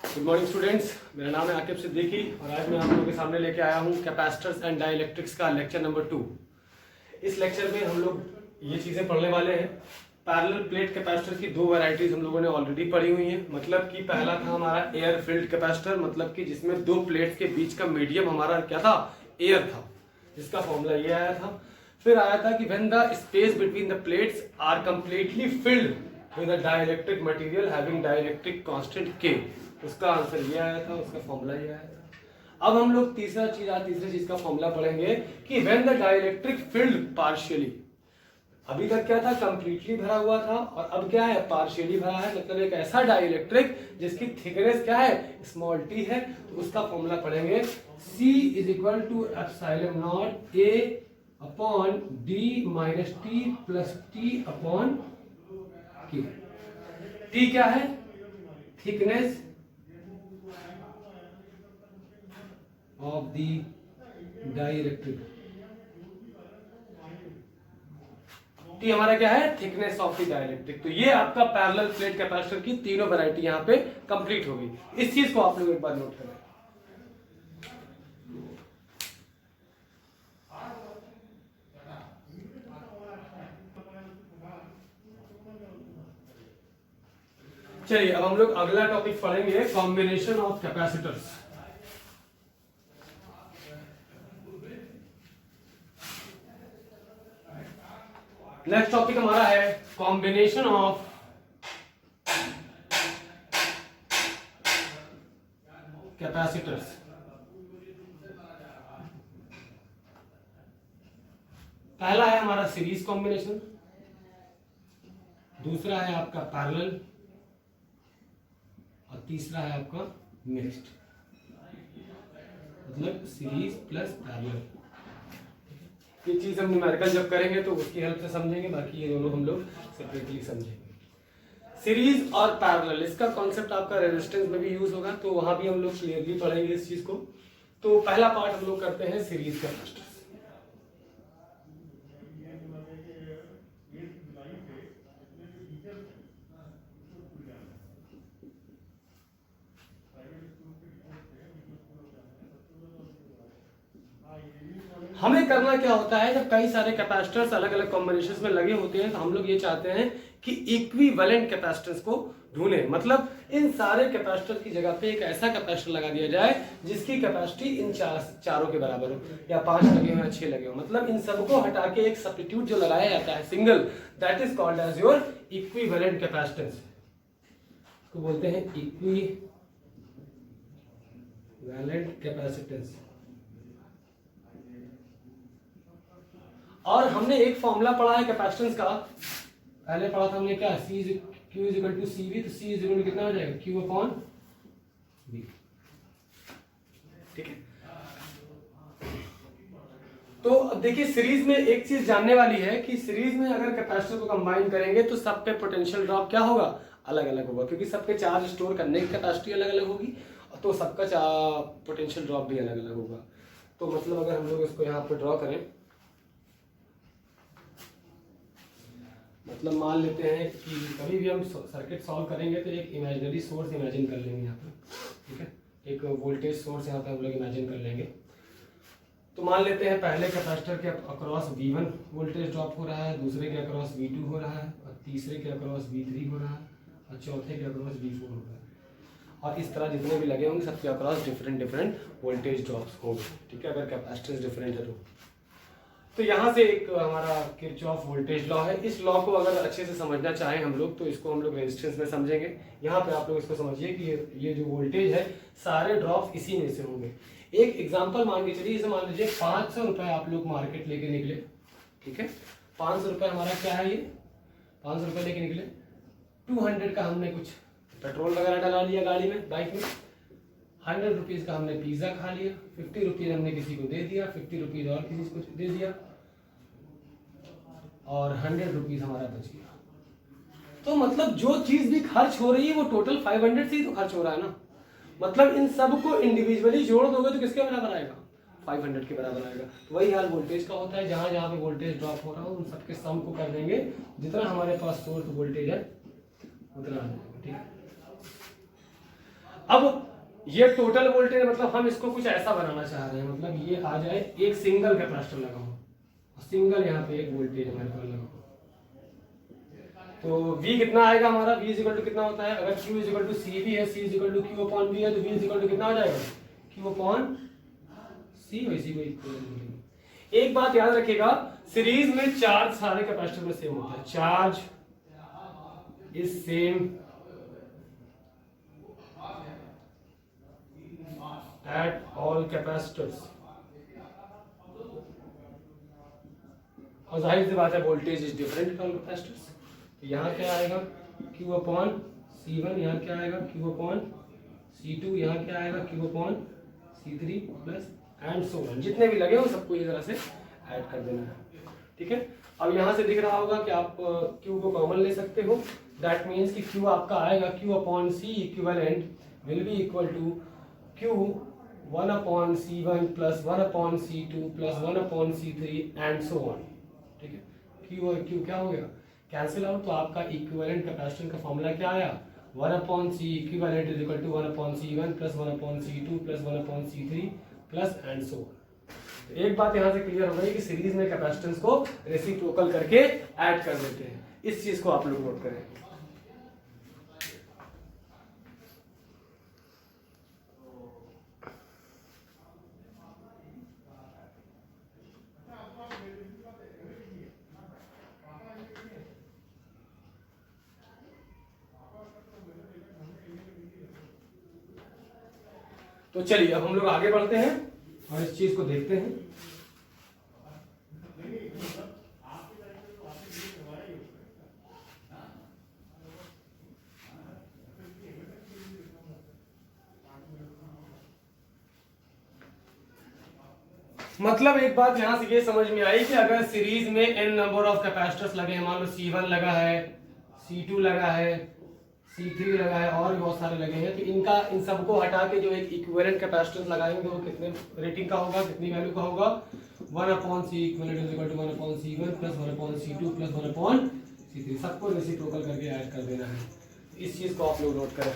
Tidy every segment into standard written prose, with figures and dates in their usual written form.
Good morning students, मेरा नाम है आकिब सिद्दीकी और आज मैं आप लोगों के सामने लेके आया हूँ कैपेसिटर्स एंड डाइलेक्ट्रिक्स का लेक्चर नंबर 2। इस लेक्चर में हम लोग ये चीज़ें पढ़ने वाले हैं। पैरेलल प्लेट कैपेसिटर की दो वैरायटीज हम लोगों ने ऑलरेडी पढ़ी हुई हैं। मतलब कि पहला था हमारा एयर फिल्ड कैपेसिटर, मतलब कि जिसमें दो प्लेट्स के बीच का मीडियम हमारा क्या था, एयर था, जिसका फॉर्मूला ये आया था। फिर आया था कि when the space between the plates are completely filled with a dielectric material having dielectric constant K, उसका आंसर ये आया था, उसका फॉर्मूला ये आया था। अब हम लोग तीसरी चीज का फॉर्मूला पढ़ेंगे कि when the dielectric field partially, अभी तक क्या था, कंप्लीटली भरा हुआ था और अब क्या है, पार्शियली भरा है। मतलब एक ऐसा डाइलेक्ट्रिक जिसकी थिकनेस क्या है, स्मॉल टी है, तो उसका फॉर्मूला पढ़ेंगे C is equal to epsilon naught A upon D minus T plus T upon Q। T क्या है, thickness of the dielectric, T हमारा क्या है, थिकनेस ऑफ द डाइलेक्ट्रिक। तो ये आपका पैरेलल प्लेट कैपेसिटर की तीनों वैरायटी यहाँ पे कंप्लीट होगी। इस चीज को आप लोग एक बार नोट करें। चलिए अब हम लोग अगला टॉपिक पढ़ेंगे, combination of capacitors. Next topic हमारा है कॉम्बिनेशन ऑफ कैपेसिटर्स। पहला है हमारा सीरीज कॉम्बिनेशन, दूसरा है आपका पैरेलल और तीसरा है आपका मिक्स्ड, मतलब सीरीज प्लस पैरेलल। ये चीज हम न्यूमेरिकल जब करेंगे तो उसकी हेल्प से समझेंगे, बाकी ये दोनों हम लोग सेपरेटली समझेंगे। सीरीज और पैरेलल, इसका कॉन्सेप्ट आपका रेजिस्टेंस में भी यूज होगा, तो वहां भी हम लोग क्लियरली पढ़ेंगे इस चीज को। तो पहला पार्ट हम लोग करते हैं सीरीज कैपेसिटर। हमें करना क्या होता है, जब कई सारे कैपेसिटर्स अलग अलग कॉम्बिनेशंस में लगे होते हैं तो हम लोग ये चाहते हैं कि इक्विवेलेंट कैपेसिटेंस को ढूंढें। मतलब इन सारे कैपेसिटर की जगह पे एक ऐसा कैपेसिटर लगा दिया जाए जिसकी कैपेसिटी इन चारों के बराबर हो, या 5 लगे हो या 6 लगे हो। मतलब इन सबको हटा के एक सब्स्टिट्यूट जो लगाया जाता है single, that is called as your equivalent capacitance. इसको बोलते हैं इक्विवेलेंट कैपेसिटेंस। और हमने एक फॉर्मूला पढ़ा है कैपेसिटेंस का, पहले पढ़ा था हमने क्या, Q is equal to CV, तो C इज इक्वल टू कितना हो जाएगा, Q अपॉन V। ठीक है, तो अब देखिए सीरीज में एक चीज जानने वाली है कि सीरीज में अगर कैपेसिटर को कंबाइन करेंगे तो सब पे पोटेंशियल ड्रॉप क्या होगा, अलग अलग होगा, क्योंकि सबके चार्ज स्टोर करने की कैपेसिटी अलग अलग होगी, तो सबका पोटेंशियल ड्रॉप भी अलग अलग होगा। तो मतलब अगर हम लोग इसको यहाँ पे ड्रॉ करें, मतलब मान लेते हैं कि कभी भी हम सर्किट सॉल्व करेंगे तो एक इमेजिनरी सोर्स इमेजिन कर लेंगे यहाँ पे, ठीक है, एक वोल्टेज सोर्स यहाँ पे हम लोग इमेजिन कर लेंगे। तो मान लेते हैं पहले कैपेसिटर के अक्रॉस V1 वोल्टेज ड्रॉप हो रहा है, दूसरे के अक्रॉस V2 हो रहा है, और तीसरे के अक्रॉस V3 हो रहा है, और चौथे के अक्रॉस V4 हो रहा है, और इस तरह जितने भी लगे होंगे सबके अक्रॉस डिफरेंट वोल्टेज ड्रॉप्स होंगे। ठीक है, अगर कैपेसिटेंस डिफरेंट है तो यहाँ से एक हमारा किरचॉफ वोल्टेज लॉ है। इस लॉ को अगर अच्छे से समझना चाहें हम लोग तो इसको हम लोग रेजिस्टेंस में समझेंगे। यहाँ पे आप लोग इसको समझिए कि ये जो वोल्टेज है सारे ड्रॉप्स इसी में से होंगे। एक एग्जांपल मान के चलिए, इसे मान लीजिए 500 रुपए आप लोग मार्केट लेके निकले, ठीक है, 500 रुपए हमारा क्या है, ये 500 रुपए लेके निकले, 200 का हमने कुछ पेट्रोल वगैरह डला लिया गाड़ी में, बाइक में, 100 रुपीज का हमने पिज्जा खा लिया, 50 रुपीज हमने किसी को दे दिया, 50 रुपीज और किसी को दे दिया, और 100 रुपीज हमारा बच गया। तो मतलब जो चीज भी खर्च हो रही है वो टोटल 500 से ही तो खर्च हो रहा है ना। मतलब इन सब को इंडिविजुअली जोड़ दोगे तो किसके बराबर आएगा, 500 के बराबर आएगा। तो वही हाल वोल्टेज का होता है, जहां जहां पे वोल्टेज ड्रॉप हो रहा हो उन सबके सम को कर देंगे, जितना हमारे पास सोर्स वोल्टेज है उतना आ जाएगा। ठीक है, अब ये टोटल वोल्टेज मतलब हम इसको कुछ ऐसा बनाना चाह रहे हैं, मतलब ये आ जाए एक सिंगल कैपेसिटर लगा हो, सिंगल यहाँ पे एक वोल्टेज हमारे पास लगा हो, तो V कितना आएगा हमारा, V इज इक्वल टू कितना होता है, अगर Q is equal to C भी है, C is equal to Q upon V है, तो V इज इक्वल टू कितना हो जाएगा, Q अपॉन C, इसी को इक्वल। एक बात याद रखिएगा, सीरीज में चार्ज सारे कैपेसिटर में सेम होता है, charge is same at all capacitors, और जाहिर सी बात है voltage is different at all capacitors. तो यहाँ क्या आएगा Q अपॉन C1, यहाँ क्या आएगा Q अपॉन C2, यहाँ क्या आएगा Q upon C3 plus and so on, जितने भी लगे हो सबको इस तरह से ऐड कर देना है, ठीक है। अब यहाँ से दिख रहा होगा कि आप Q को कॉमन ले सकते हो, दैट मीन्स कि Q आपका आएगा Q upon C equivalent will be equal to Q 1 upon C1 plus 1 upon C2 plus 1 upon C3 and so on, ठीक है। Q और Q क्या हो गया, कैंसिल आउट, तो आपका इक्विवेलेंट कैपेसिटेंस का फॉर्मूला क्या आया, 1 upon C equivalent is equal to 1 upon C1 plus 1 upon C2 plus 1 upon C3 plus and so on. एक बात यहां से क्लियर हो गई कि सीरीज में कैपेसिटेंस को रेसिप्रोकल करके ऐड कर देते हैं, इस चीज को आप लोग नोट करें। तो चलिए अब हम लोग आगे बढ़ते हैं और इस चीज को देखते हैं। मतलब एक बात यहां से ये समझ में आई कि अगर सीरीज में n नंबर ऑफ कैपेसिटर्स लगे हैं, मान लो C1 लगा है, C2 लगा है, C3 लगा है और भी बहुत सारे लगे हैं, तो इन सबको हटा के जो एक इक्विवेलेंट कैपेसिटेंस लगाएंगे वो कितने रेटिंग का होगा, कितनी वैल्यू का होगा, 1 upon C equivalent is equal to 1 upon C1 plus 1 upon C2 plus 1 upon C3, सबको रेसिप्रोकल करके ऐड कर देना है। इस चीज को आप लोग नोट करें।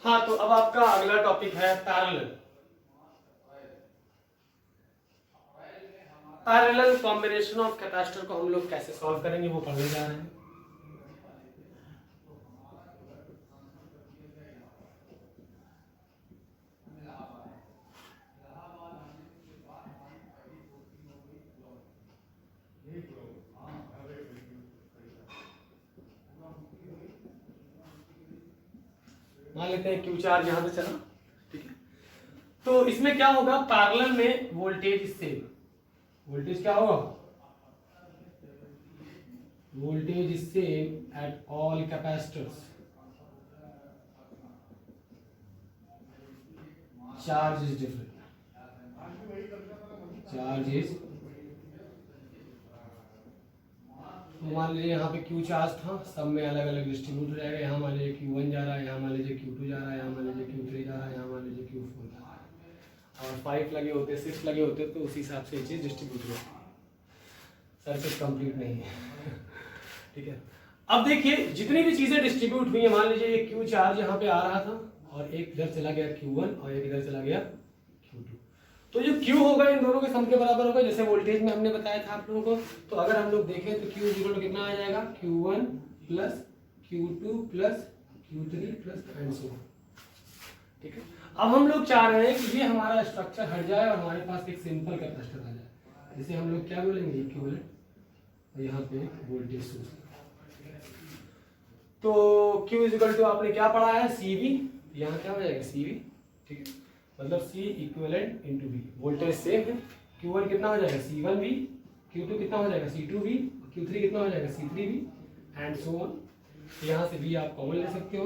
हाँ, तो अब आपका अगला टॉपिक है parallel. Parallel combination of capacitor को हम लोग कैसे सॉल्व करेंगे वो पढ़ने जा रहे हैं। मान लेते हैं Q चार्ज यहां से चला, ठीक है। तो इसमें क्या होगा, पैरेलल में वोल्टेज सेम, वोल्टेज क्या होगा, voltage is same at all capacitors, charge is different, charge is, मान लीजिए यहाँ पे Q चार्ज था, सब में अलग अलग डिस्ट्रीब्यूट हो जाएगा, यहाँ मान लीजिए Q1 जा रहा है, यहाँ मान लीजिए Q2 जा रहा है, यहाँ मान लीजिए Q3 जा रहा है, यहाँ मान लीजिए Q4 जा रहा है, और 5 लगे होते, 6 लगे होते, तो उसी हिसाब से ये चीज डिस्ट्रीब्यूट होती है, सर्किट कंप्लीट नहीं है ठीक है। अब देखिए जितनी भी चीजें डिस्ट्रीब्यूट हुई है, मान लीजिए ये Q चार्ज यहाँ पे आ रहा था और एक इधर चला गया Q1 और एक इधर चला गया Q2, तो जो Q होगा इन दोनों के सम के बराबर होगा, जैसे वोल्टेज में हमने बताया था आप लोगों को। तो अगर हम लोग देखें तो Q इक्वल टू कितना आ जाएगा, Q1 plus Q2 plus Q3 plus and so on, ठीक है। अब हम लोग चाह रहे हैं कि ये हमारा स्ट्रक्चर हट जाए और हमारे पास एक सिंपल कैपेसिटर आ जाए, जिसे हम लोग क्या बोलेंगे, इक्विवेलेंट, और यहाँ पे वोल्टेज सोर्स। तो Q इक्वल टू आपने क्या पढ़ा है, CV, यहाँ क्या हो जाएगा CV, ठीक है, मतलब C equivalent into V, voltage same है, Q1 कितना हो जाएगा C1V, Q2 कितना हो जाएगा C2V, Q3 कितना हो जाएगा C3V एंड सो ऑन। यहाँ से V आप कॉमन ले सकते हो,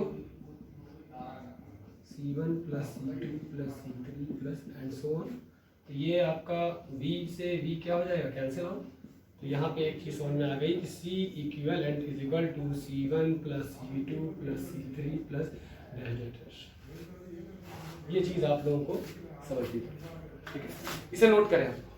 C1 plus C2 plus C3 plus and so on, तो ये आपका V से V क्या हो जाएगा, कैंसिल आउट। तो यहाँ पे एक चीज़ समझ में आ गई कि C equivalent is equal to C1 plus C2 plus C3 plus dash dash dash. ये चीज़ आप लोगों को समझनी पड़ेगी, ठीक है, इसे नोट करें आप।